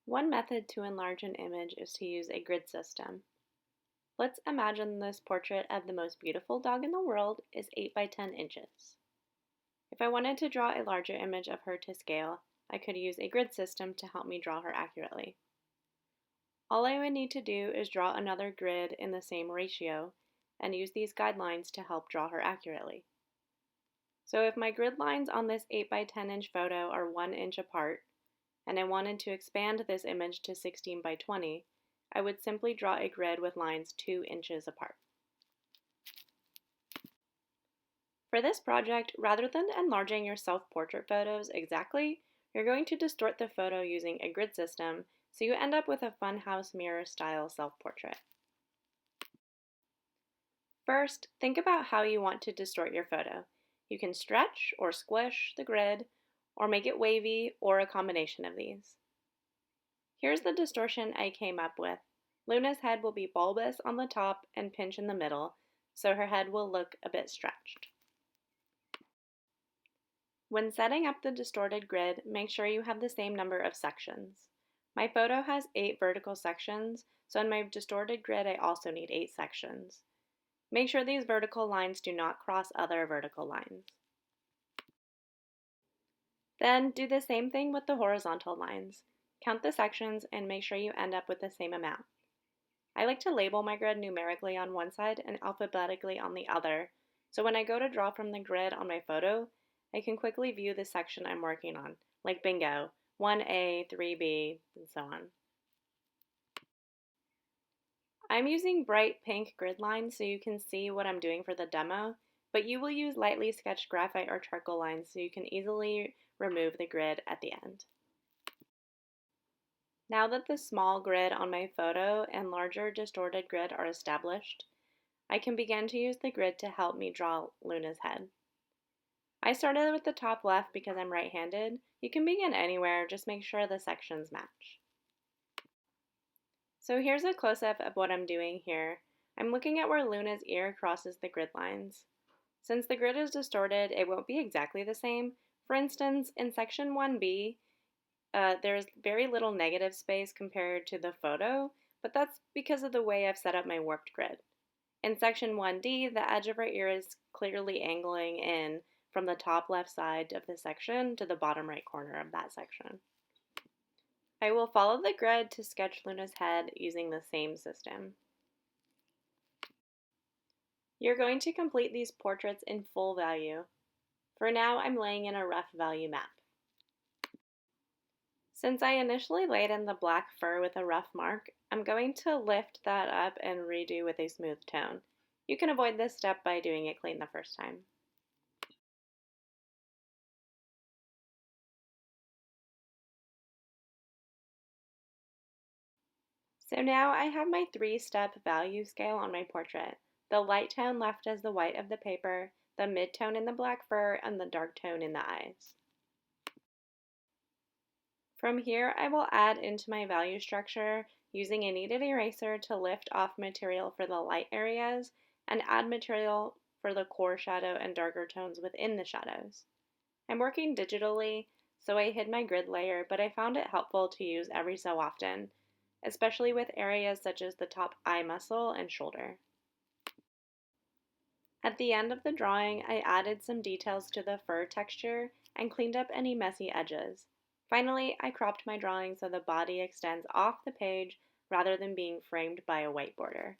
One method to enlarge an image is to use a grid system. Let's imagine this portrait of the most beautiful dog in the world is 8 by 10 inches. If I wanted to draw a larger image of her to scale, I could use a grid system to help me draw her accurately. All I would need to do is draw another grid in the same ratio and use these guidelines to help draw her accurately. So if my grid lines on this 8 by 10 inch photo are 1 inch apart, and I wanted to expand this image to 16 by 20, I would simply draw a grid with lines 2 inches apart. For this project, rather than enlarging your self-portrait photos exactly, you're going to distort the photo using a grid system, so you end up with a funhouse mirror style self-portrait. First, think about how you want to distort your photo. You can stretch or squish the grid, or make it wavy, or a combination of these. Here's the distortion I came up with. Luna's head will be bulbous on the top and pinch in the middle, so her head will look a bit stretched. When setting up the distorted grid, make sure you have the same number of sections. My photo has 8 vertical sections, so in my distorted grid I also need 8 sections. Make sure these vertical lines do not cross other vertical lines. Then do the same thing with the horizontal lines. Count the sections and make sure you end up with the same amount. I like to label my grid numerically on one side and alphabetically on the other, so when I go to draw from the grid on my photo, I can quickly view the section I'm working on, like bingo, 1A, 3B, and so on. I'm using bright pink grid lines so you can see what I'm doing for the demo, but you will use lightly sketched graphite or charcoal lines so you can easily remove the grid at the end. Now that the small grid on my photo and larger distorted grid are established, I can begin to use the grid to help me draw Luna's head. I started with the top left because I'm right-handed. You can begin anywhere, just make sure the sections match. So here's a close-up of what I'm doing here. I'm looking at where Luna's ear crosses the grid lines. Since the grid is distorted, it won't be exactly the same. For instance, in section 1B, there's very little negative space compared to the photo, but that's because of the way I've set up my warped grid. In section 1D, the edge of her ear is clearly angling in from the top left side of the section to the bottom right corner of that section. I will follow the grid to sketch Luna's head using the same system. You're going to complete these portraits in full value. For now, I'm laying in a rough value map. Since I initially laid in the black fur with a rough mark, I'm going to lift that up and redo with a smooth tone. You can avoid this step by doing it clean the first time. So now I have my 3-step value scale on my portrait. The light tone left as the white of the paper, the mid-tone in the black fur, and the dark tone in the eyes. From here, I will add into my value structure using a kneaded eraser to lift off material for the light areas and add material for the core shadow and darker tones within the shadows. I'm working digitally, so I hid my grid layer, but I found it helpful to use every so often, especially with areas such as the top eye muscle and shoulder. At the end of the drawing, I added some details to the fur texture and cleaned up any messy edges. Finally, I cropped my drawing so the body extends off the page rather than being framed by a white border.